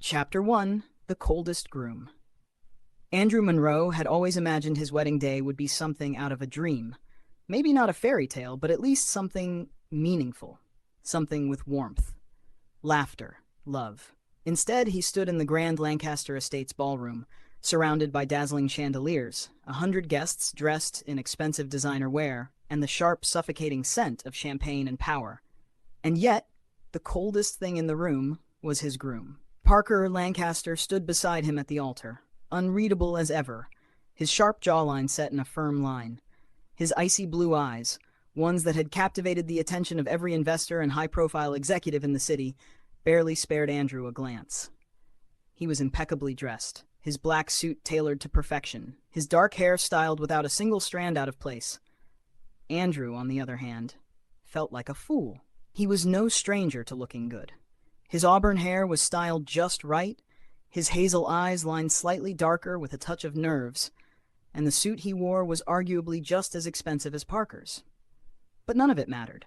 Chapter 1: The Coldest Groom. Andrew Monroe had always imagined his wedding day would be something out of a dream. Maybe not a fairy tale, but at least something meaningful. Something with warmth, laughter, love. Instead, he stood in the grand Lancaster Estates ballroom, surrounded by dazzling chandeliers, 100 guests dressed in expensive designer wear, and the sharp, suffocating scent of champagne and power. And yet, the coldest thing in the room was his groom. Parker Lancaster stood beside him at the altar, unreadable as ever, his sharp jawline set in a firm line. His icy blue eyes, ones that had captivated the attention of every investor and high-profile executive in the city, barely spared Andrew a glance. He was impeccably dressed, his black suit tailored to perfection, his dark hair styled without a single strand out of place. Andrew, on the other hand, felt like a fool. He was no stranger to looking good. His auburn hair was styled just right, his hazel eyes lined slightly darker with a touch of nerves, and the suit he wore was arguably just as expensive as Parker's. But none of it mattered.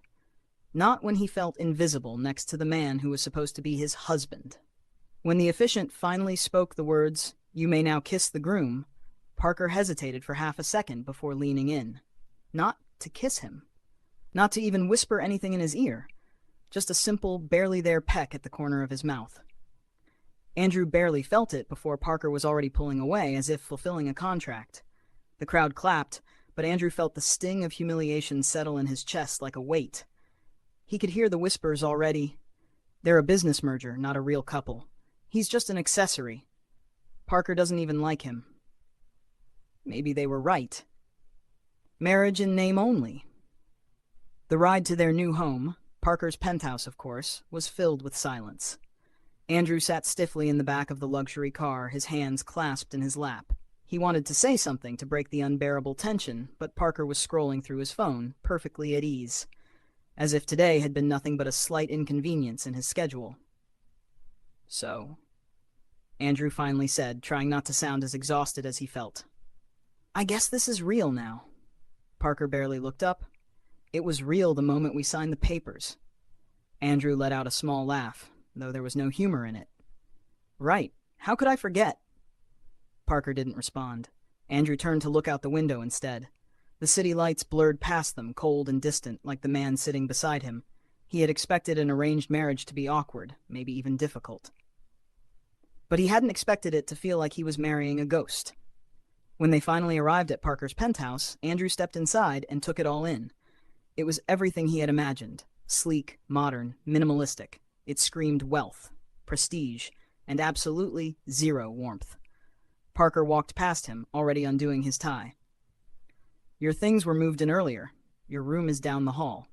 Not when he felt invisible next to the man who was supposed to be his husband. When the officiant finally spoke the words, "You may now kiss the groom," Parker hesitated for half a second before leaning in. Not to kiss him. Not to even whisper anything in his ear. Just a simple, barely there peck at the corner of his mouth. Andrew barely felt it before Parker was already pulling away, as if fulfilling a contract. The crowd clapped, but Andrew felt the sting of humiliation settle in his chest like a weight. He could hear the whispers already. They're a business merger, not a real couple. He's just an accessory. Parker doesn't even like him. Maybe they were right. Marriage in name only. The ride to their new home, Parker's penthouse, of course, was filled with silence. Andrew sat stiffly in the back of the luxury car, his hands clasped in his lap. He wanted to say something to break the unbearable tension, but Parker was scrolling through his phone, perfectly at ease, as if today had been nothing but a slight inconvenience in his schedule. "So," Andrew finally said, trying not to sound as exhausted as he felt. "I guess this is real now." Parker barely looked up. "It was real the moment we signed the papers." Andrew let out a small laugh, though there was no humor in it. "Right. How could I forget?" Parker didn't respond. Andrew turned to look out the window instead. The city lights blurred past them, cold and distant, like the man sitting beside him. He had expected an arranged marriage to be awkward, maybe even difficult. But he hadn't expected it to feel like he was marrying a ghost. When they finally arrived at Parker's penthouse, Andrew stepped inside and took it all in. It was everything he had imagined. Sleek, modern, minimalistic. It screamed wealth, prestige, and absolutely zero warmth. Parker walked past him, already undoing his tie. "Your things were moved in earlier. Your room is down the hall."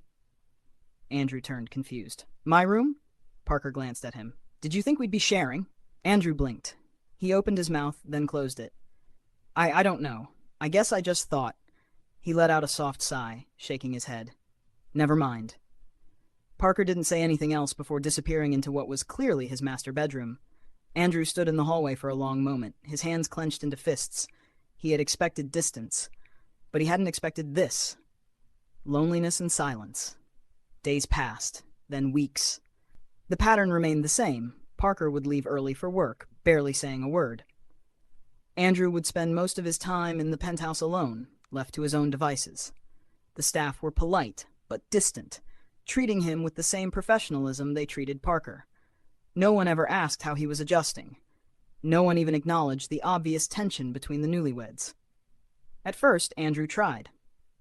Andrew turned confused. "My room?" Parker glanced at him. "Did you think we'd be sharing?" Andrew blinked. He opened his mouth, then closed it. I don't know. I guess I just thought." He let out a soft sigh, shaking his head. "Never mind." Parker didn't say anything else before disappearing into what was clearly his master bedroom. Andrew stood in the hallway for a long moment, his hands clenched into fists. He had expected distance, but he hadn't expected this. Loneliness and silence. Days passed, then weeks. The pattern remained the same. Parker would leave early for work, barely saying a word. Andrew would spend most of his time in the penthouse alone, left to his own devices. The staff were polite, but distant, treating him with the same professionalism they treated Parker. No one ever asked how he was adjusting. No one even acknowledged the obvious tension between the newlyweds. At first, Andrew tried.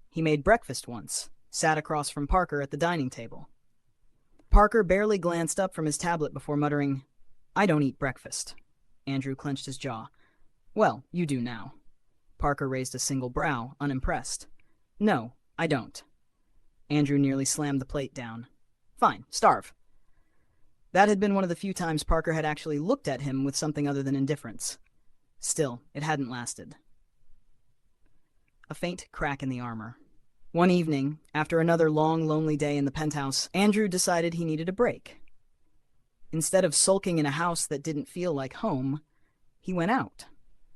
He made breakfast once, sat across from Parker at the dining table. Parker barely glanced up from his tablet before muttering, "I don't eat breakfast." Andrew clenched his jaw. "Well, you do now." Parker raised a single brow, unimpressed. "No, I don't." Andrew nearly slammed the plate down. "Fine, starve." That had been one of the few times Parker had actually looked at him with something other than indifference. Still, it hadn't lasted. A faint crack in the armor. One evening, after another long, lonely day in the penthouse, Andrew decided he needed a break. Instead of sulking in a house that didn't feel like home, he went out.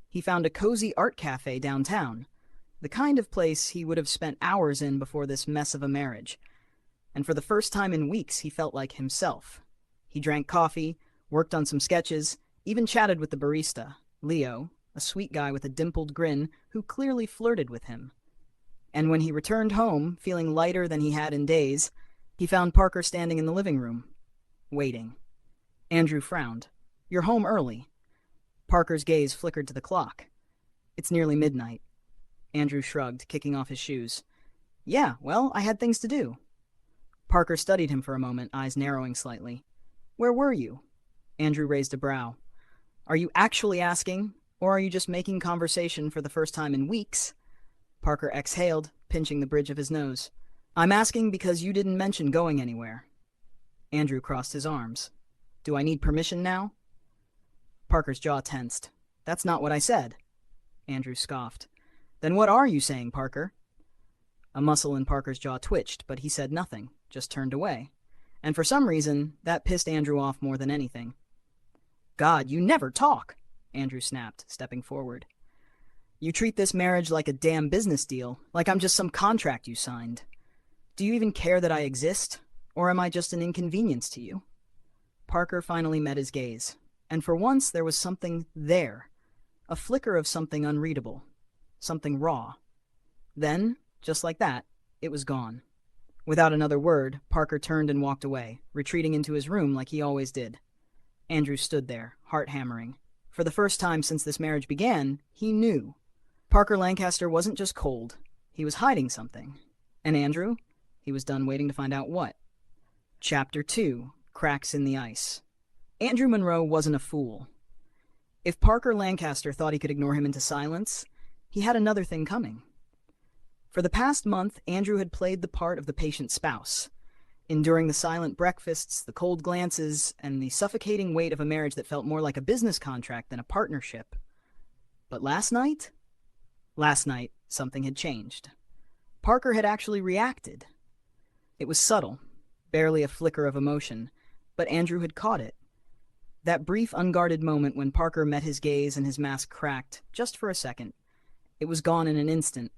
He found a cozy art cafe downtown, the kind of place he would have spent hours in before this mess of a marriage. And for the first time in weeks, he felt like himself. He drank coffee, worked on some sketches, Even chatted with the barista, Leo, a sweet guy with a dimpled grin who clearly flirted with him. And when he returned home, feeling lighter than he had in days, he found Parker standing in the living room, waiting. Andrew frowned. "You're home early." Parker's gaze flickered to the clock. "It's nearly midnight." Andrew shrugged, kicking off his shoes. "Yeah, well, I had things to do." Parker studied him for a moment, eyes narrowing slightly. "Where were you?" Andrew raised a brow. "Are you actually asking, or are you just making conversation for the first time in weeks?" Parker exhaled, pinching the bridge of his nose. "I'm asking because you didn't mention going anywhere." Andrew crossed his arms. "Do I need permission now?" Parker's jaw tensed. "That's not what I said." Andrew scoffed. "Then what are you saying, Parker?" A muscle in Parker's jaw twitched, but he said nothing, just turned away. And for some reason, that pissed Andrew off more than anything. "God, you never talk," Andrew snapped, stepping forward. "You treat this marriage like a damn business deal, like I'm just some contract you signed. Do you even care that I exist, or am I just an inconvenience to you?" Parker finally met his gaze, and for once there was something there, a flicker of something unreadable, something raw. Then, just like that, it was gone. Without another word, Parker turned and walked away, retreating into his room like he always did. Andrew stood there, heart hammering. For the first time since this marriage began, he knew. Parker Lancaster wasn't just cold. He was hiding something. And Andrew? He was done waiting to find out what. Chapter 2. Cracks in the Ice. Andrew Monroe wasn't a fool. If Parker Lancaster thought he could ignore him into silence, he had another thing coming. For the past month, Andrew had played the part of the patient's spouse, enduring the silent breakfasts, the cold glances, and the suffocating weight of a marriage that felt more like a business contract than a partnership. But last night, something had changed. Parker had actually reacted. It was subtle, barely a flicker of emotion, but Andrew had caught it. That brief, unguarded moment when Parker met his gaze and his mask cracked, just for a second. It was gone in an instant,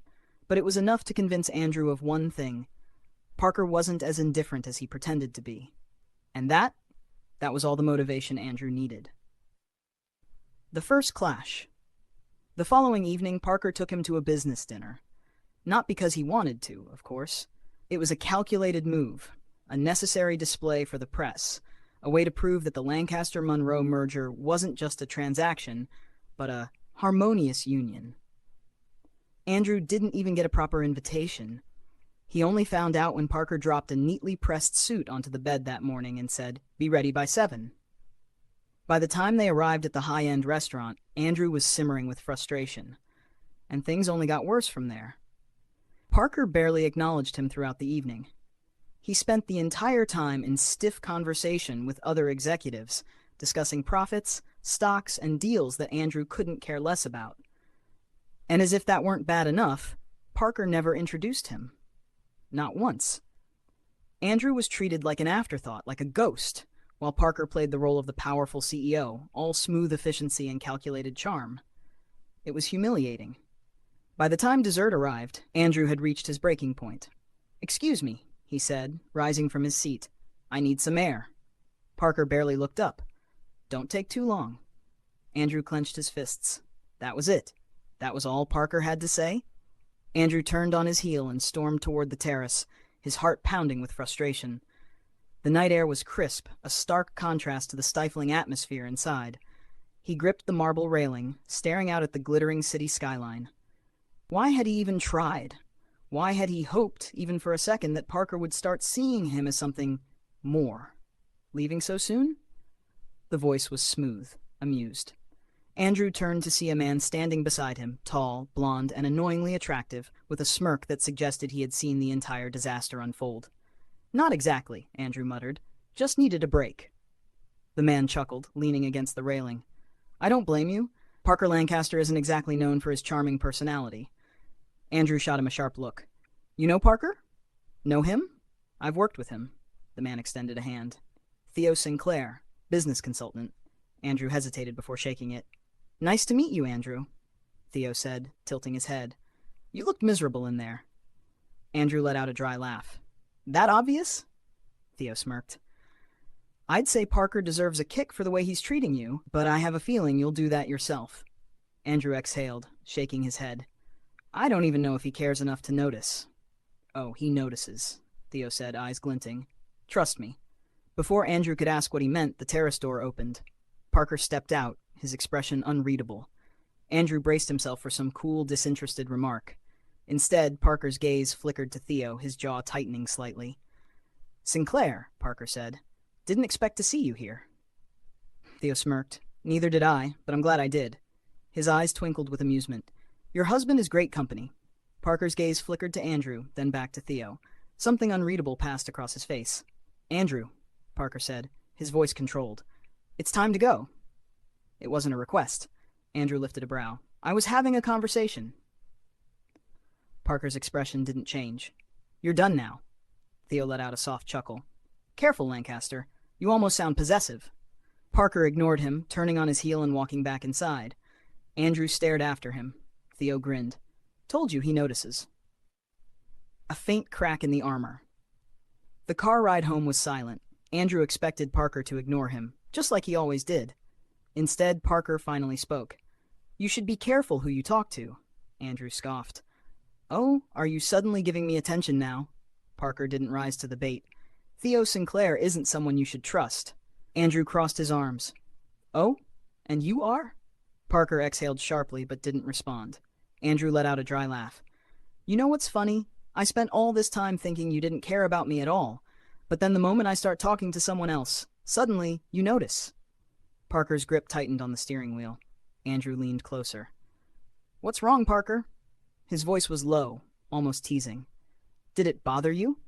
but it was enough to convince Andrew of one thing. Parker wasn't as indifferent as he pretended to be. And that was all the motivation Andrew needed. The first clash. The following evening, Parker took him to a business dinner. Not because he wanted to, of course. It was a calculated move, a necessary display for the press, a way to prove that the Lancaster-Monroe merger wasn't just a transaction, but a harmonious union. Andrew didn't even get a proper invitation. He only found out when Parker dropped a neatly pressed suit onto the bed that morning and said, "Be ready by 7." By the time they arrived at the high-end restaurant, Andrew was simmering with frustration. And things only got worse from there. Parker barely acknowledged him throughout the evening. He spent the entire time in stiff conversation with other executives, discussing profits, stocks, and deals that Andrew couldn't care less about. And as if that weren't bad enough, Parker never introduced him. Not once. Andrew was treated like an afterthought, like a ghost, while Parker played the role of the powerful CEO, all smooth efficiency and calculated charm. It was humiliating. By the time dessert arrived, Andrew had reached his breaking point. "Excuse me," he said, rising from his seat. "I need some air." Parker barely looked up. "Don't take too long." Andrew clenched his fists. That was it. That was all Parker had to say? Andrew turned on his heel and stormed toward the terrace, his heart pounding with frustration. The night air was crisp, a stark contrast to the stifling atmosphere inside. He gripped the marble railing, staring out at the glittering city skyline. Why had he even tried? Why had he hoped, even for a second, that Parker would start seeing him as something more? Leaving so soon? The voice was smooth, amused. Andrew turned to see a man standing beside him, tall, blond, and annoyingly attractive, with a smirk that suggested he had seen the entire disaster unfold. "Not exactly," Andrew muttered. "Just needed a break." The man chuckled, leaning against the railing. "I don't blame you. Parker Lancaster isn't exactly known for his charming personality." Andrew shot him a sharp look. "You know Parker?" "Know him? I've worked with him." The man extended a hand. "Theo Sinclair, business consultant." Andrew hesitated before shaking it. "Nice to meet you, Andrew," Theo said, tilting his head. "You looked miserable in there." Andrew let out a dry laugh. "That obvious?" Theo smirked. I'd say Parker deserves a kick for the way he's treating you, but I have a feeling you'll do that yourself. Andrew exhaled, shaking his head. I don't even know if he cares enough to notice. Oh, he notices, Theo said, eyes glinting. Trust me. Before Andrew could ask what he meant, the terrace door opened. Parker stepped out, his expression unreadable. Andrew braced himself for some cool, disinterested remark. Instead, Parker's gaze flickered to Theo, his jaw tightening slightly. Sinclair, Parker said. Didn't expect to see you here. Theo smirked. Neither did I, but I'm glad I did. His eyes twinkled with amusement. Your husband is great company. Parker's gaze flickered to Andrew, then back to Theo. Something unreadable passed across his face. Andrew, Parker said, his voice controlled. It's time to go. It wasn't a request. Andrew lifted a brow. I was having a conversation. Parker's expression didn't change. You're done now. Theo let out a soft chuckle. Careful, Lancaster. You almost sound possessive. Parker ignored him, turning on his heel and walking back inside. Andrew stared after him. Theo grinned. Told you he notices. A faint crack in the armor. The car ride home was silent. Andrew expected Parker to ignore him, just like he always did. Instead, Parker finally spoke. You should be careful who you talk to, Andrew scoffed. Oh, are you suddenly giving me attention now? Parker didn't rise to the bait. Theo Sinclair isn't someone you should trust. Andrew crossed his arms. Oh? And you are? Parker exhaled sharply but didn't respond. Andrew let out a dry laugh. You know what's funny? I spent all this time thinking you didn't care about me at all. But then the moment I start talking to someone else, suddenly you notice. Parker's grip tightened on the steering wheel. Andrew leaned closer. What's wrong, Parker? His voice was low, almost teasing. Did it bother you?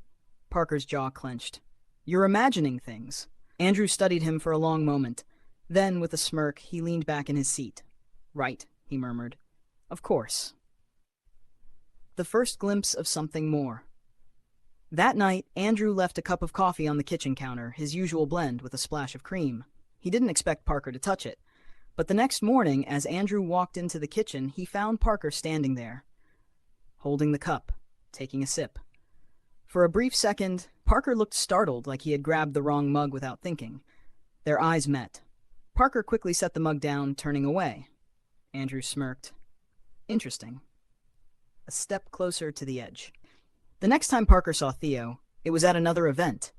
Parker's jaw clenched. You're imagining things. Andrew studied him for a long moment. Then, with a smirk, he leaned back in his seat. Right, he murmured. Of course. The first glimpse of something more. That night, Andrew left a cup of coffee on the kitchen counter, his usual blend with a splash of cream. He didn't expect Parker to touch it. But the next morning, as Andrew walked into the kitchen, he found Parker standing there, holding the cup, taking a sip. For a brief second, Parker looked startled, like he had grabbed the wrong mug without thinking. Their eyes met. Parker quickly set the mug down, turning away. Andrew smirked. Interesting. A step closer to the edge. The next time Parker saw Theo, it was at another event.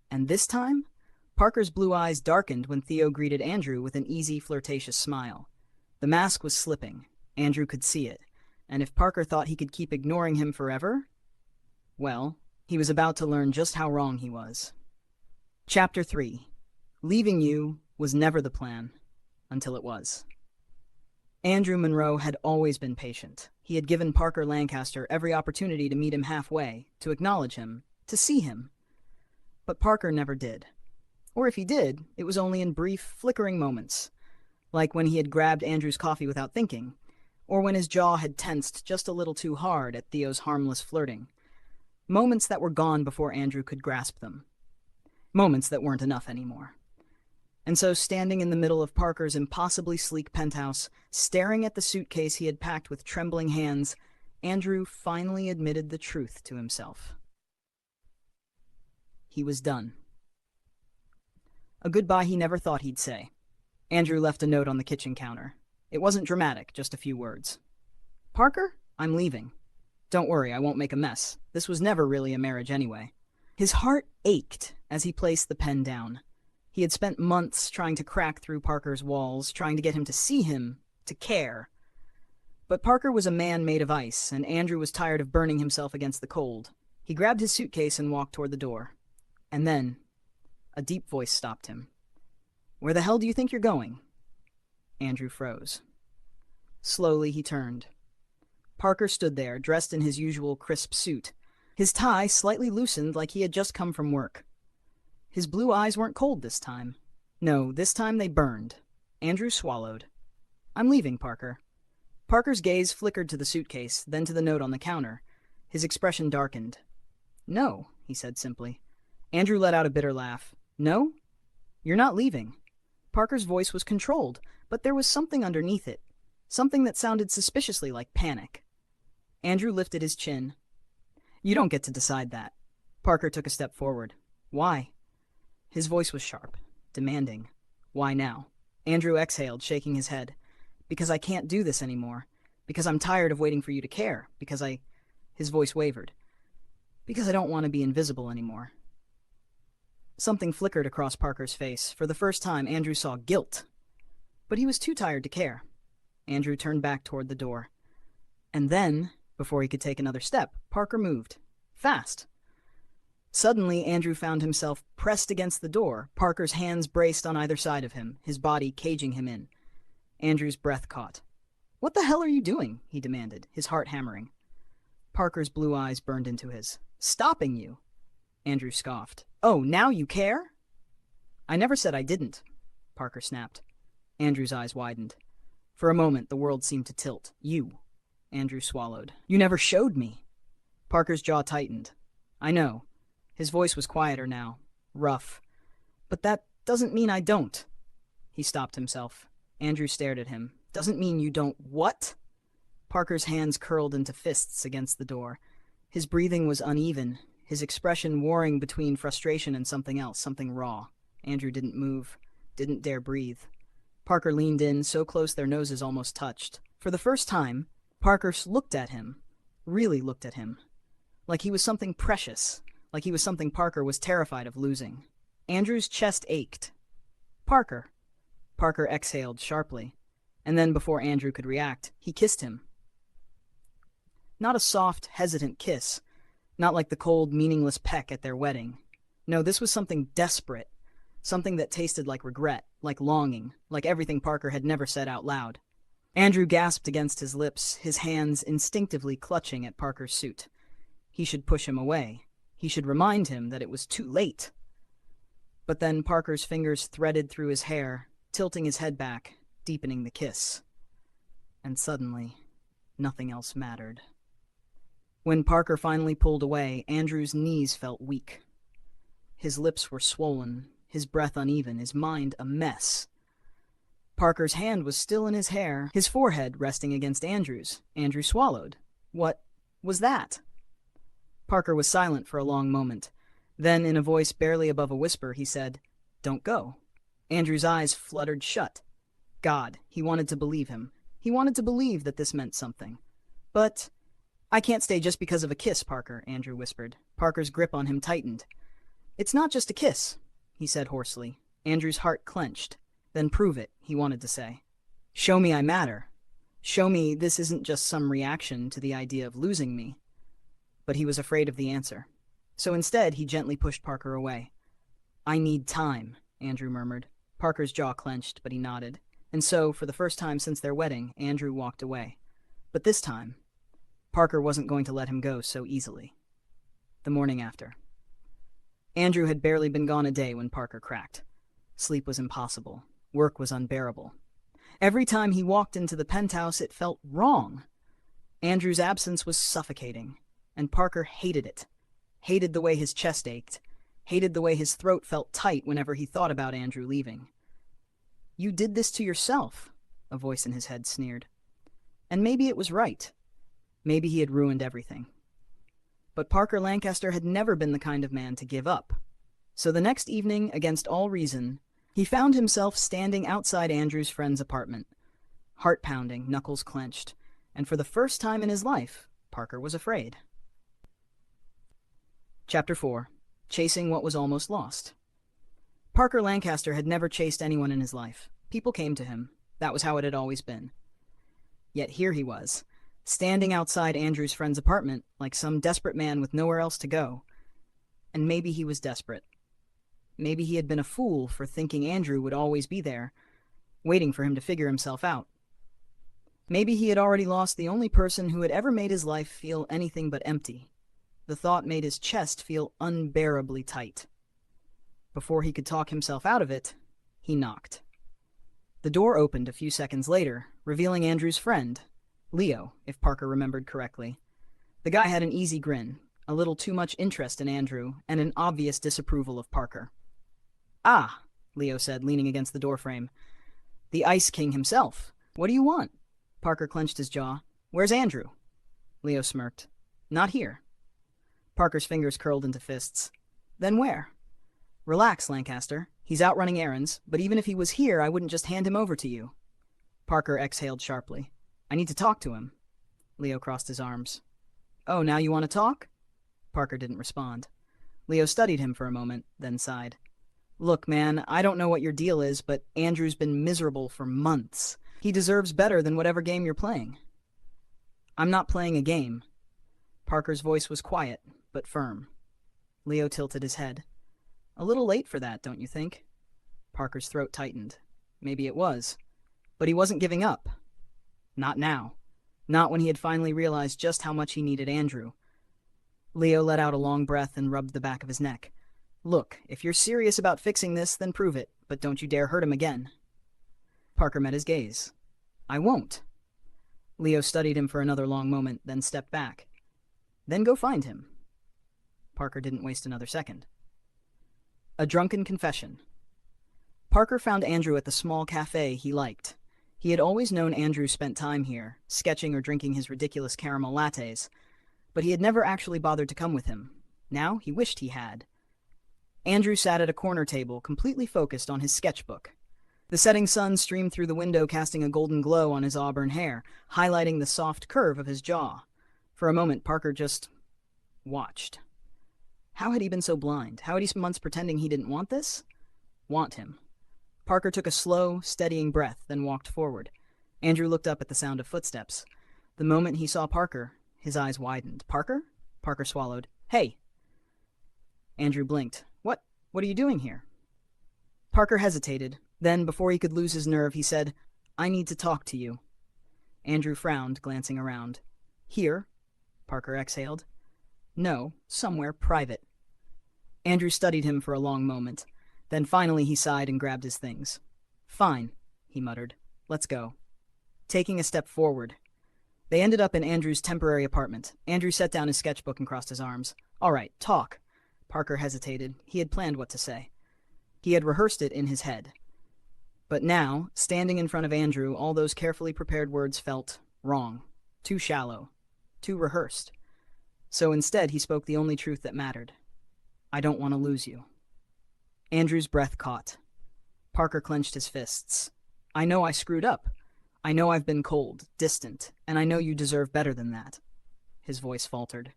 And this time, Parker's blue eyes darkened when Theo greeted Andrew with an easy, flirtatious smile. The mask was slipping. Andrew could see it. And if Parker thought he could keep ignoring him forever, well, he was about to learn just how wrong he was. Chapter 3. Leaving you was never the plan, until it was. Andrew Monroe had always been patient. He had given Parker Lancaster every opportunity to meet him halfway, to acknowledge him, to see him. But Parker never did. Or if he did, it was only in brief, flickering moments, like when he had grabbed Andrew's coffee without thinking, or when his jaw had tensed just a little too hard at Theo's harmless flirting. Moments that were gone before Andrew could grasp them. Moments that weren't enough anymore. And so, standing in the middle of Parker's impossibly sleek penthouse, staring at the suitcase he had packed with trembling hands, Andrew finally admitted the truth to himself. He was done. A goodbye he never thought he'd say. Andrew left a note on the kitchen counter. It wasn't dramatic, just a few words. Parker, I'm leaving. Don't worry, I won't make a mess. This was never really a marriage anyway. His heart ached as he placed the pen down. He had spent months trying to crack through Parker's walls, trying to get him to see him, to care. But Parker was a man made of ice, and Andrew was tired of burning himself against the cold. He grabbed his suitcase and walked toward the door. And then, a deep voice stopped him. Where the hell do you think you're going? Andrew froze. Slowly he turned. Parker stood there, dressed in his usual crisp suit. His tie slightly loosened like he had just come from work. His blue eyes weren't cold this time. No, this time they burned. Andrew swallowed. I'm leaving, Parker. Parker's gaze flickered to the suitcase, then to the note on the counter. His expression darkened. No, he said simply. Andrew let out a bitter laugh. No? You're not leaving. Parker's voice was controlled, but there was something underneath it. Something that sounded suspiciously like panic. Andrew lifted his chin. You don't get to decide that. Parker took a step forward. Why? His voice was sharp. demanding. Why now? Andrew exhaled, shaking his head. Because I can't do this anymore. Because I'm tired of waiting for you to care. His voice wavered. Because I don't want to be invisible anymore. Something flickered across Parker's face. For the first time, Andrew saw guilt. But he was too tired to care. Andrew turned back toward the door. And then, before he could take another step, Parker moved. Fast. Suddenly, Andrew found himself pressed against the door, Parker's hands braced on either side of him, his body caging him in. Andrew's breath caught. "What the hell are you doing?" he demanded, his heart hammering. Parker's blue eyes burned into his. "Stopping you." Andrew scoffed. "Oh, now you care?" "I never said I didn't," Parker snapped. Andrew's eyes widened. For a moment, the world seemed to tilt. "You." Andrew swallowed. "You never showed me." Parker's jaw tightened. "I know." His voice was quieter now, rough. "But that doesn't mean I don't." He stopped himself. Andrew stared at him. "Doesn't mean you don't what?" Parker's hands curled into fists against the door. His breathing was uneven, his expression warring between frustration and something else, something raw. Andrew didn't move, didn't dare breathe. Parker leaned in, so close their noses almost touched. For the first time, Parker looked at him, really looked at him. Like he was something precious, like he was something Parker was terrified of losing. Andrew's chest ached. "Parker." Parker exhaled sharply, and then before Andrew could react, he kissed him. Not a soft, hesitant kiss, not like the cold, meaningless peck at their wedding. No, this was something desperate, something that tasted like regret, like longing, like everything Parker had never said out loud. Andrew gasped against his lips, his hands instinctively clutching at Parker's suit. He should push him away. He should remind him that it was too late. But then Parker's fingers threaded through his hair, tilting his head back, deepening the kiss. And suddenly, nothing else mattered. When Parker finally pulled away, Andrew's knees felt weak. His lips were swollen, his breath uneven, his mind a mess. Parker's hand was still in his hair, his forehead resting against Andrew's. Andrew swallowed. What was that? Parker was silent for a long moment. Then, in a voice barely above a whisper, he said, "Don't go." Andrew's eyes fluttered shut. God, he wanted to believe him. He wanted to believe that this meant something. But, "I can't stay just because of a kiss, Parker," Andrew whispered. Parker's grip on him tightened. "It's not just a kiss," he said hoarsely. Andrew's heart clenched. "Then prove it," he wanted to say. "Show me I matter. Show me this isn't just some reaction to the idea of losing me." But he was afraid of the answer. So instead, he gently pushed Parker away. "I need time," Andrew murmured. Parker's jaw clenched, but he nodded. And so, for the first time since their wedding, Andrew walked away. But this time, Parker wasn't going to let him go so easily. The morning after. Andrew had barely been gone a day when Parker cracked. Sleep was impossible. Work was unbearable. Every time he walked into the penthouse, it felt wrong. Andrew's absence was suffocating, and Parker hated it. Hated the way his chest ached. Hated the way his throat felt tight whenever he thought about Andrew leaving. "You did this to yourself," a voice in his head sneered. And maybe it was right. Maybe he had ruined everything. But Parker Lancaster had never been the kind of man to give up. So the next evening, against all reason, he found himself standing outside Andrew's friend's apartment. Heart pounding, knuckles clenched, and for the first time in his life, Parker was afraid. Chapter 4. Chasing What Was Almost Lost. Parker Lancaster had never chased anyone in his life. People came to him. That was how it had always been. Yet here he was, standing outside Andrew's friend's apartment like some desperate man with nowhere else to go. And maybe he was desperate. Maybe he had been a fool for thinking Andrew would always be there, waiting for him to figure himself out. Maybe he had already lost the only person who had ever made his life feel anything but empty. The thought made his chest feel unbearably tight. Before he could talk himself out of it, he knocked. The door opened a few seconds later, revealing Andrew's friend, Leo, if Parker remembered correctly. The guy had an easy grin, a little too much interest in Andrew, and an obvious disapproval of Parker. "Ah," Leo said, leaning against the doorframe. "The Ice King himself. What do you want?" Parker clenched his jaw. "Where's Andrew?" Leo smirked. "Not here." Parker's fingers curled into fists. "Then where?" "Relax, Lancaster. He's out running errands, but even if he was here, I wouldn't just hand him over to you. Parker exhaled sharply. I need to talk to him. Leo crossed his arms. Oh, now you want to talk? Parker didn't respond. Leo studied him for a moment, then sighed. Look, man, I don't know what your deal is, but Andrew's been miserable for months. He deserves better than whatever game you're playing. I'm not playing a game. Parker's voice was quiet, but firm. Leo tilted his head. A little late for that, don't you think? Parker's throat tightened. Maybe it was. But he wasn't giving up. Not now. Not when he had finally realized just how much he needed Andrew. Leo let out a long breath and rubbed the back of his neck. Look, if you're serious about fixing this, then prove it, but don't you dare hurt him again. Parker met his gaze. I won't. Leo studied him for another long moment, then stepped back. Then go find him. Parker didn't waste another second. A drunken confession. Parker found Andrew at the small cafe he liked. He had always known Andrew spent time here, sketching or drinking his ridiculous caramel lattes, but he had never actually bothered to come with him. Now he wished he had. Andrew sat at a corner table, completely focused on his sketchbook. The setting sun streamed through the window, casting a golden glow on his auburn hair, highlighting the soft curve of his jaw. For a moment, Parker just watched. How had he been so blind? How had he spent months pretending he didn't want this? Want him. Parker took a slow, steadying breath, then walked forward. Andrew looked up at the sound of footsteps. The moment he saw Parker, his eyes widened. Parker? Parker swallowed. Hey! Andrew blinked. What are you doing here? Parker hesitated. Then, before he could lose his nerve, he said, I need to talk to you. Andrew frowned, glancing around. Here? Parker exhaled. No, somewhere private. Andrew studied him for a long moment. Then finally he sighed and grabbed his things. Fine, he muttered. Let's go. Taking a step forward. They ended up in Andrew's temporary apartment. Andrew set down his sketchbook and crossed his arms. All right, talk. Parker hesitated. He had planned what to say. He had rehearsed it in his head. But now, standing in front of Andrew, all those carefully prepared words felt wrong, too shallow, too rehearsed. So instead, he spoke the only truth that mattered. I don't want to lose you. Andrew's breath caught. Parker clenched his fists. I know I screwed up. I know I've been cold, distant, and I know you deserve better than that. His voice faltered.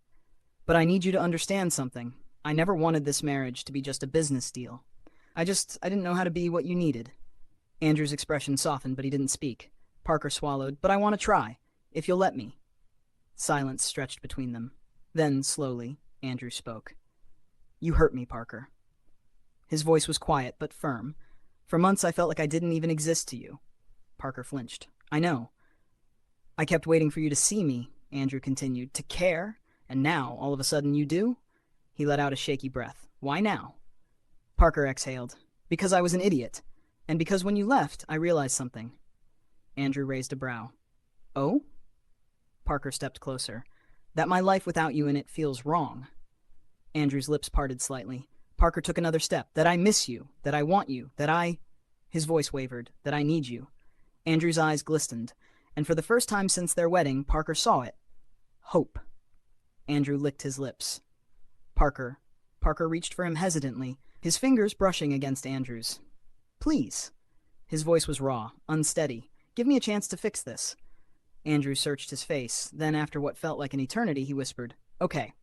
But I need you to understand something. I never wanted this marriage to be just a business deal. I didn't know how to be what you needed. Andrew's expression softened, but he didn't speak. Parker swallowed. But I want to try, if you'll let me. Silence stretched between them. Then, slowly, Andrew spoke. You hurt me, Parker. His voice was quiet, but firm. For months I felt like I didn't even exist to you. Parker flinched. I know. I kept waiting for you to see me, Andrew continued, to care, and now, all of a sudden, you do? He let out a shaky breath. Why now? Parker exhaled. Because I was an idiot. And because when you left, I realized something. Andrew raised a brow. Oh? Parker stepped closer. That my life without you in it feels wrong. Andrew's lips parted slightly. Parker took another step. That I miss you. That I want you. That I... His voice wavered. That I need you. Andrew's eyes glistened. And for the first time since their wedding, Parker saw it. Hope. Andrew licked his lips. Parker. Parker reached for him hesitantly, his fingers brushing against Andrew's. Please. His voice was raw, unsteady. Give me a chance to fix this. Andrew searched his face. Then, after what felt like an eternity, he whispered, Okay.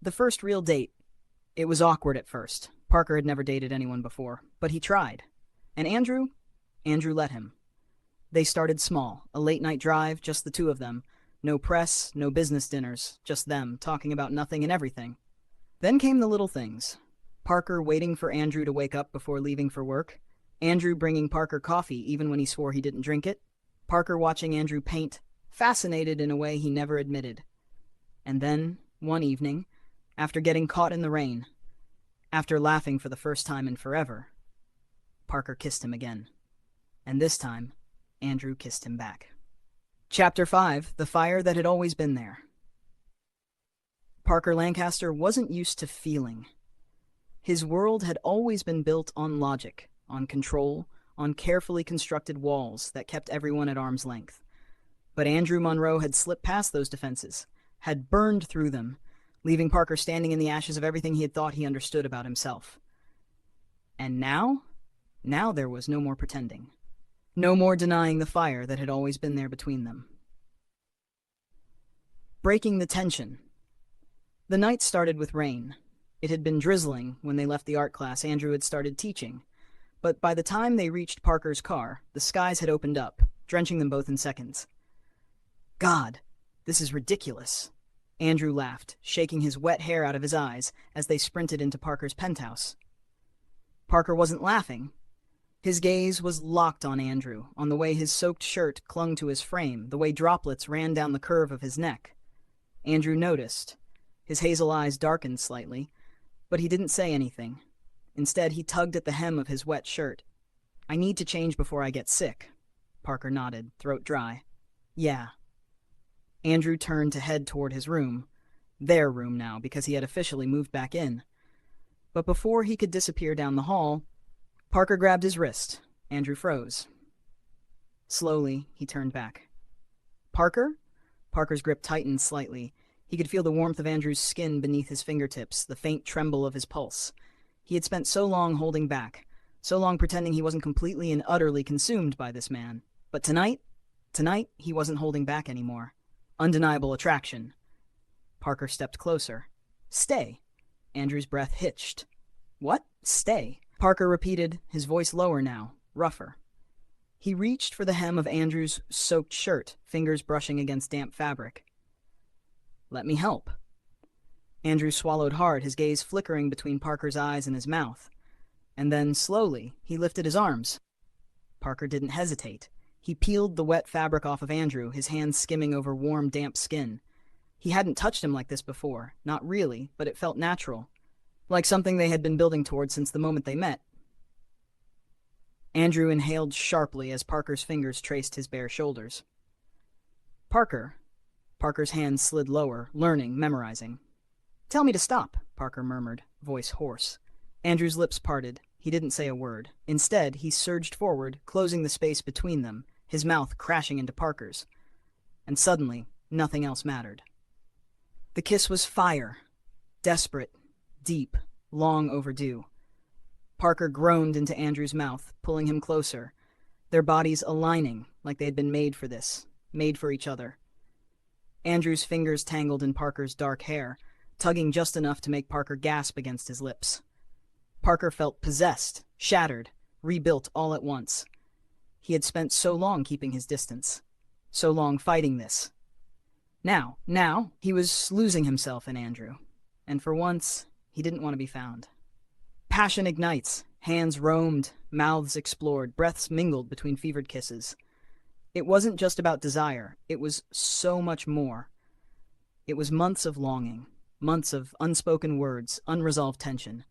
The first real date. It was awkward at first. Parker had never dated anyone before, but he tried. And Andrew let him. They started small, a late-night drive, just the two of them. No press, no business dinners, just them, talking about nothing and everything. Then came the little things. Parker waiting for Andrew to wake up before leaving for work. Andrew bringing Parker coffee even when he swore he didn't drink it. Parker watching Andrew paint, fascinated in a way he never admitted. And then, one evening, after getting caught in the rain, after laughing for the first time in forever, Parker kissed him again. And this time, Andrew kissed him back. Chapter 5. The Fire That Had Always Been There. Parker Lancaster wasn't used to feeling. His world had always been built on logic, on control, on carefully constructed walls that kept everyone at arm's length. But Andrew Monroe had slipped past those defenses, had burned through them, leaving Parker standing in the ashes of everything he had thought he understood about himself. And now? Now there was no more pretending. No more denying the fire that had always been there between them. Breaking the tension. The night started with rain. It had been drizzling when they left the art class Andrew had started teaching, but by the time they reached Parker's car, the skies had opened up, drenching them both in seconds. God, this is ridiculous. Andrew laughed, shaking his wet hair out of his eyes as they sprinted into Parker's penthouse. Parker wasn't laughing. His gaze was locked on Andrew, on the way his soaked shirt clung to his frame, the way droplets ran down the curve of his neck. Andrew noticed. His hazel eyes darkened slightly, but he didn't say anything. Instead, he tugged at the hem of his wet shirt. "I need to change before I get sick." Parker nodded, throat dry. "Yeah." Andrew turned to head toward his room. Their room now, because he had officially moved back in. But before he could disappear down the hall, Parker grabbed his wrist. Andrew froze. Slowly, he turned back. "Parker?" Parker's grip tightened slightly. He could feel the warmth of Andrew's skin beneath his fingertips, the faint tremble of his pulse. He had spent so long holding back, so long pretending he wasn't completely and utterly consumed by this man. But tonight, he wasn't holding back anymore. Undeniable attraction. Parker stepped closer. "Stay." Andrew's breath hitched. "What? Stay?" Parker repeated, his voice lower now, rougher. He reached for the hem of Andrew's soaked shirt, fingers brushing against damp fabric. "Let me help." Andrew swallowed hard, his gaze flickering between Parker's eyes and his mouth. And then, slowly, he lifted his arms. Parker didn't hesitate. He peeled the wet fabric off of Andrew, his hands skimming over warm, damp skin. He hadn't touched him like this before, not really, but it felt natural, like something they had been building toward since the moment they met. Andrew inhaled sharply as Parker's fingers traced his bare shoulders. "Parker." Parker's hands slid lower, learning, memorizing. "Tell me to stop," Parker murmured, voice hoarse. Andrew's lips parted. He didn't say a word. Instead, he surged forward, closing the space between them, his mouth crashing into Parker's. And suddenly, nothing else mattered. The kiss was fire. Desperate, deep, long overdue. Parker groaned into Andrew's mouth, pulling him closer, their bodies aligning like they had been made for this, made for each other. Andrew's fingers tangled in Parker's dark hair, tugging just enough to make Parker gasp against his lips. Parker felt possessed, shattered, rebuilt all at once. He had spent so long keeping his distance, so long fighting this. Now, he was losing himself in Andrew, and for once, he didn't want to be found. Passion ignites, hands roamed, mouths explored, breaths mingled between fevered kisses. It wasn't just about desire, it was so much more. It was months of longing, months of unspoken words, unresolved tension.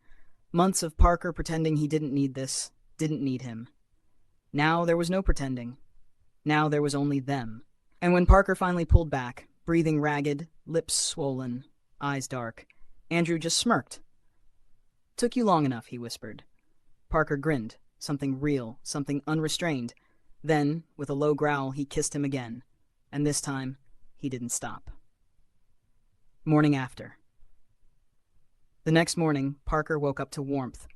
Months of Parker pretending he didn't need this, didn't need him. Now there was no pretending. Now there was only them. And when Parker finally pulled back, breathing ragged, lips swollen, eyes dark, Andrew just smirked. "Took you long enough," he whispered. Parker grinned, something real, something unrestrained. Then, with a low growl, he kissed him again. And this time, he didn't stop. Morning after. The next morning, Parker woke up to warmth.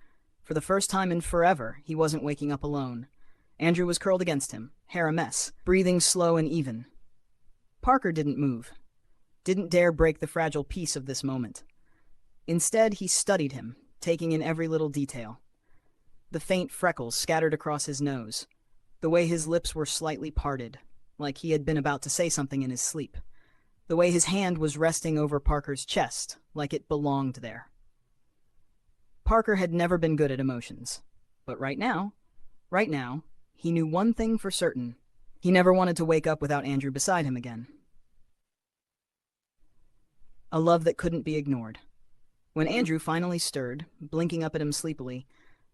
For the first time in forever, he wasn't waking up alone. Andrew was curled against him, hair a mess, breathing slow and even. Parker didn't move, didn't dare break the fragile peace of this moment. Instead, he studied him, taking in every little detail. The faint freckles scattered across his nose, the way his lips were slightly parted, like he had been about to say something in his sleep, the way his hand was resting over Parker's chest, like it belonged there. Parker had never been good at emotions, but right now, he knew one thing for certain. He never wanted to wake up without Andrew beside him again. A love that couldn't be ignored. When Andrew finally stirred, blinking up at him sleepily,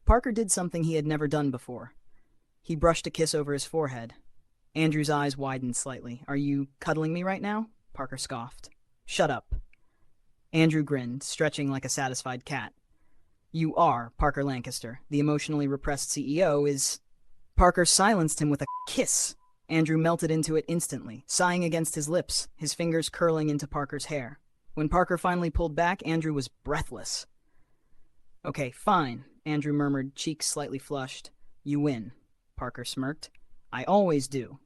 Parker did something he had never done before. He brushed a kiss over his forehead. Andrew's eyes widened slightly. "Are you cuddling me right now?" Parker scoffed. "Shut up." Andrew grinned, stretching like a satisfied cat. "You are Parker Lancaster. The emotionally repressed CEO is..." Parker silenced him with a kiss. Andrew melted into it instantly, sighing against his lips, his fingers curling into Parker's hair. When Parker finally pulled back, Andrew was breathless. "Okay, fine," Andrew murmured, cheeks slightly flushed. You win, Parker smirked. I always do.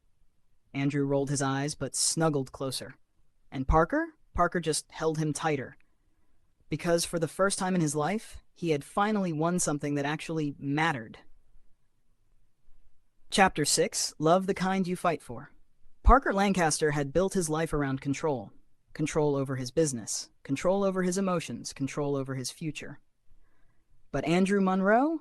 Andrew rolled his eyes, but snuggled closer. And Parker? Parker just held him tighter. Because for the first time in his life, he had finally won something that actually mattered. Chapter 6, Love the Kind You Fight For. Parker Lancaster had built his life around control. Control over his business, control over his emotions, control over his future. But Andrew Monroe?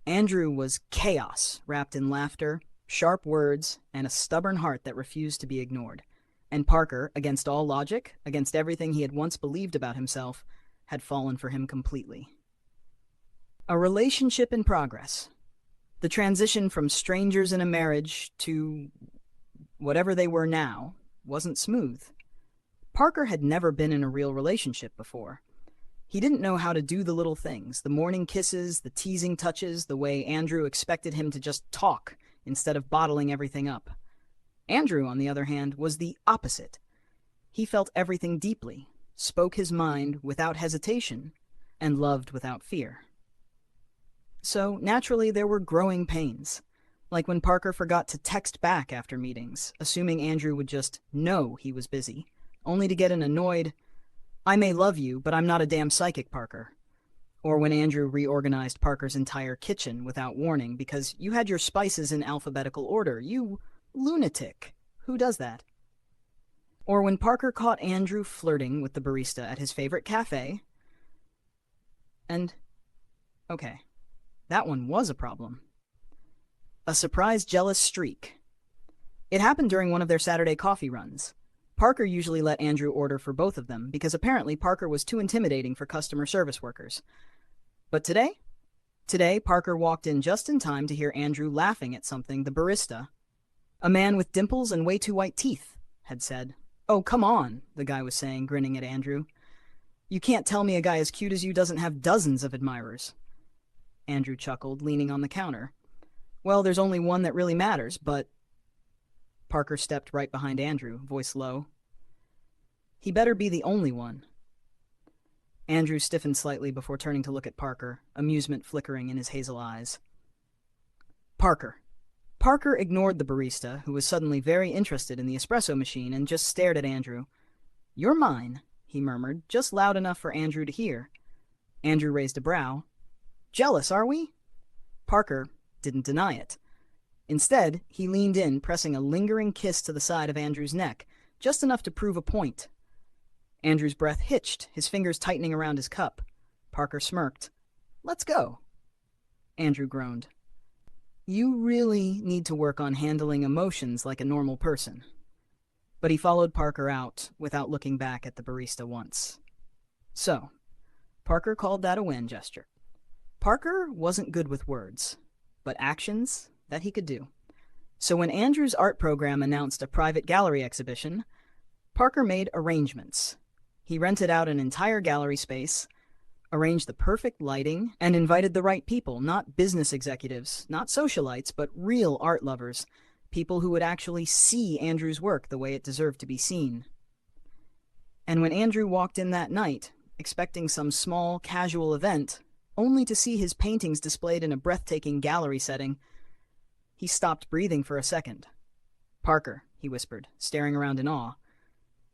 Andrew was chaos, wrapped in laughter, sharp words, and a stubborn heart that refused to be ignored. And Parker, against all logic, against everything he had once believed about himself, had fallen for him completely. A relationship in progress. The transition from strangers in a marriage to whatever they were now wasn't smooth. Parker had never been in a real relationship before. He didn't know how to do the little things, the morning kisses, the teasing touches, the way Andrew expected him to just talk instead of bottling everything up. Andrew, on the other hand, was the opposite. He felt everything deeply, spoke his mind without hesitation, and loved without fear. So, naturally, there were growing pains, like when Parker forgot to text back after meetings, assuming Andrew would just know he was busy, only to get an annoyed, I may love you, but I'm not a damn psychic, Parker. Or when Andrew reorganized Parker's entire kitchen without warning because you had your spices in alphabetical order, you lunatic. Who does that? Or when Parker caught Andrew flirting with the barista at his favorite cafe. And, okay, that one was a problem. A surprise jealous streak. It happened during one of their Saturday coffee runs. Parker usually let Andrew order for both of them because apparently Parker was too intimidating for customer service workers. But today Parker walked in just in time to hear Andrew laughing at something the barista, a man with dimples and way too white teeth, had said. Oh, come on, the guy was saying, grinning at Andrew. You can't tell me a guy as cute as you doesn't have dozens of admirers. Andrew chuckled, leaning on the counter. Well, there's only one that really matters, but... Parker stepped right behind Andrew, voice low. He better be the only one. Andrew stiffened slightly before turning to look at Parker, amusement flickering in his hazel eyes. Parker. Parker ignored the barista, who was suddenly very interested in the espresso machine, and just stared at Andrew. You're mine, he murmured, just loud enough for Andrew to hear. Andrew raised a brow. Jealous, are we? Parker didn't deny it. Instead, he leaned in, pressing a lingering kiss to the side of Andrew's neck, just enough to prove a point. Andrew's breath hitched, his fingers tightening around his cup. Parker smirked. Let's go. Andrew groaned. You really need to work on handling emotions like a normal person. But he followed Parker out without looking back at the barista once. So, Parker called that a win gesture. Parker wasn't good with words, but actions, that he could do. So when Andrew's art program announced a private gallery exhibition, Parker made arrangements. He rented out an entire gallery space, arranged the perfect lighting, and invited the right people, not business executives, not socialites, but real art lovers, people who would actually see Andrew's work the way it deserved to be seen. And when Andrew walked in that night, expecting some small, casual event, only to see his paintings displayed in a breathtaking gallery setting, he stopped breathing for a second. Parker, he whispered, staring around in awe.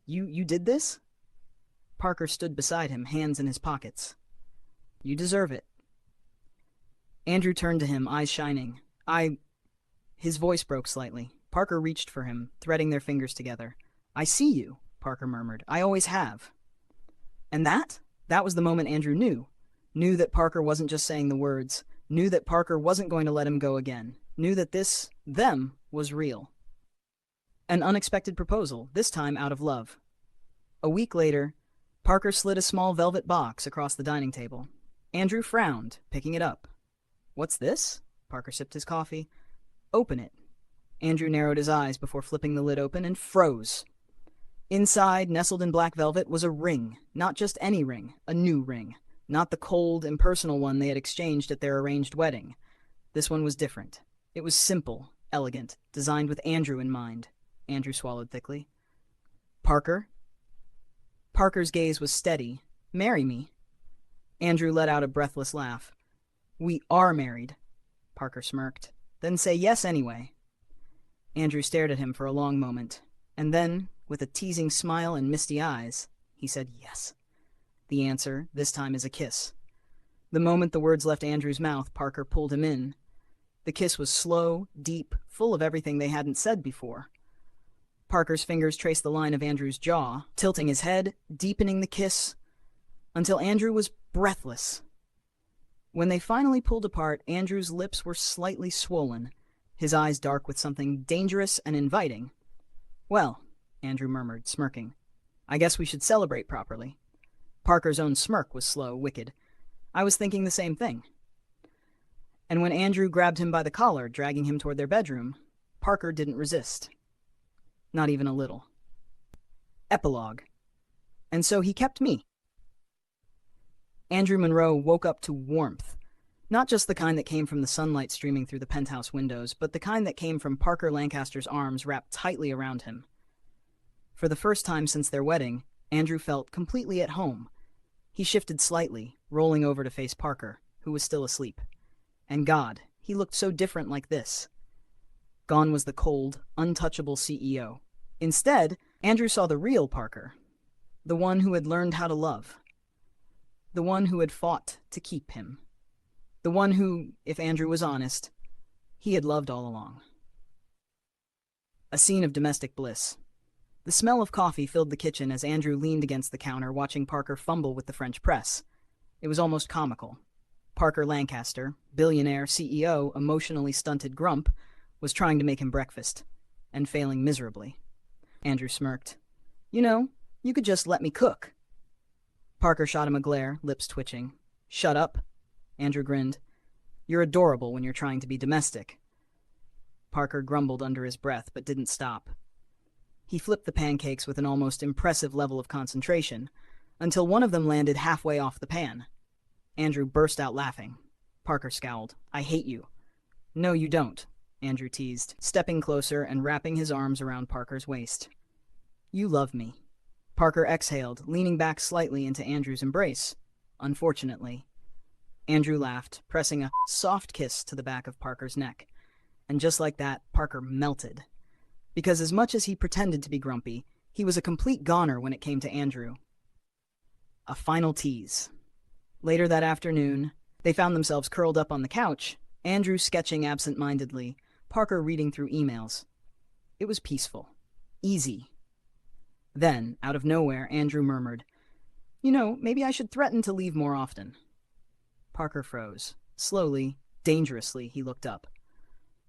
You did this? Parker stood beside him, hands in his pockets. You deserve it. Andrew turned to him, eyes shining. His voice broke slightly. Parker reached for him, threading their fingers together. I see you, Parker murmured. I always have. And that was the moment Andrew knew. Knew that Parker wasn't just saying the words. Knew that Parker wasn't going to let him go again. Knew that them, was real. An unexpected proposal, this time out of love. A week later, Parker slid a small velvet box across the dining table. Andrew frowned, picking it up. What's this? Parker sipped his coffee. Open it. Andrew narrowed his eyes before flipping the lid open and froze. Inside, nestled in black velvet, was a ring. Not just any ring, a new ring. Not the cold, impersonal one they had exchanged at their arranged wedding. This one was different. It was simple, elegant, designed with Andrew in mind. Andrew swallowed thickly. Parker? Parker's gaze was steady. Marry me. Andrew let out a breathless laugh. We are married, Parker smirked. Then say yes anyway. Andrew stared at him for a long moment, and then, with a teasing smile and misty eyes, he said yes. The answer, this time, is a kiss. The moment the words left Andrew's mouth, Parker pulled him in. The kiss was slow, deep, full of everything they hadn't said before. Parker's fingers traced the line of Andrew's jaw, tilting his head, deepening the kiss, until Andrew was breathless. When they finally pulled apart, Andrew's lips were slightly swollen, his eyes dark with something dangerous and inviting. Well, Andrew murmured, smirking, I guess we should celebrate properly. Parker's own smirk was slow, wicked. I was thinking the same thing. And when Andrew grabbed him by the collar, dragging him toward their bedroom, Parker didn't resist. Not even a little. Epilogue. And so he kept me. Andrew Monroe woke up to warmth. Not just the kind that came from the sunlight streaming through the penthouse windows, but the kind that came from Parker Lancaster's arms wrapped tightly around him. For the first time since their wedding, Andrew felt completely at home. He shifted slightly, rolling over to face Parker, who was still asleep. And God, he looked so different like this. Gone was the cold, untouchable CEO. Instead, Andrew saw the real Parker, the one who had learned how to love, the one who had fought to keep him, the one who, if Andrew was honest, he had loved all along. A scene of domestic bliss. The smell of coffee filled the kitchen as Andrew leaned against the counter watching Parker fumble with the French press. It was almost comical. Parker Lancaster, billionaire CEO, emotionally stunted grump, was trying to make him breakfast, and failing miserably. Andrew smirked. You know, you could just let me cook. Parker shot him a glare, lips twitching. Shut up. Andrew grinned. You're adorable when you're trying to be domestic. Parker grumbled under his breath, but didn't stop. He flipped the pancakes with an almost impressive level of concentration, until one of them landed halfway off the pan. Andrew burst out laughing. Parker scowled. I hate you. No, you don't, Andrew teased, stepping closer and wrapping his arms around Parker's waist. You love me. Parker exhaled, leaning back slightly into Andrew's embrace. Unfortunately. Andrew laughed, pressing a soft kiss to the back of Parker's neck. And just like that, Parker melted. Because as much as he pretended to be grumpy, he was a complete goner when it came to Andrew. A final tease. Later that afternoon, they found themselves curled up on the couch, Andrew sketching absent-mindedly, Parker reading through emails. It was peaceful. Easy. Then, out of nowhere, Andrew murmured, You know, maybe I should threaten to leave more often. Parker froze. Slowly, dangerously, he looked up.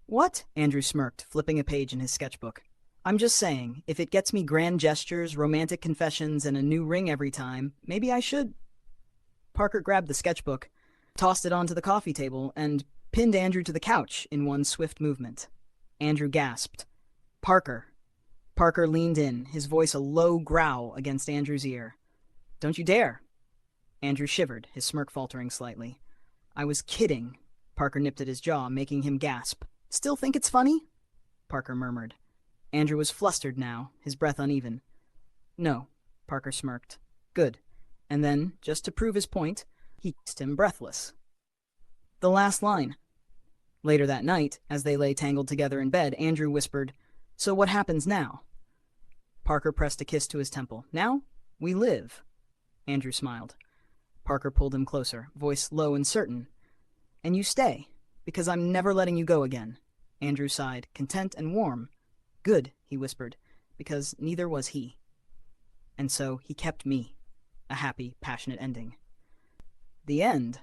What? Andrew smirked, flipping a page in his sketchbook. I'm just saying, if it gets me grand gestures, romantic confessions, and a new ring every time, maybe I should. Parker grabbed the sketchbook, tossed it onto the coffee table, and pinned Andrew to the couch in one swift movement. Andrew gasped. Parker. Parker leaned in, his voice a low growl against Andrew's ear. Don't you dare. Andrew shivered, his smirk faltering slightly. I was kidding. Parker nipped at his jaw, making him gasp. Still think it's funny? Parker murmured. Andrew was flustered now, his breath uneven. No, Parker smirked. Good. And then, just to prove his point, he kissed him breathless. The last line. Later that night, as they lay tangled together in bed, Andrew whispered, So what happens now? Parker pressed a kiss to his temple. Now, we live. Andrew smiled. Parker pulled him closer, voice low and certain. And you stay, because I'm never letting you go again. Andrew sighed, content and warm. Good, he whispered, because neither was he. And so he kept me. A happy, passionate ending. The end.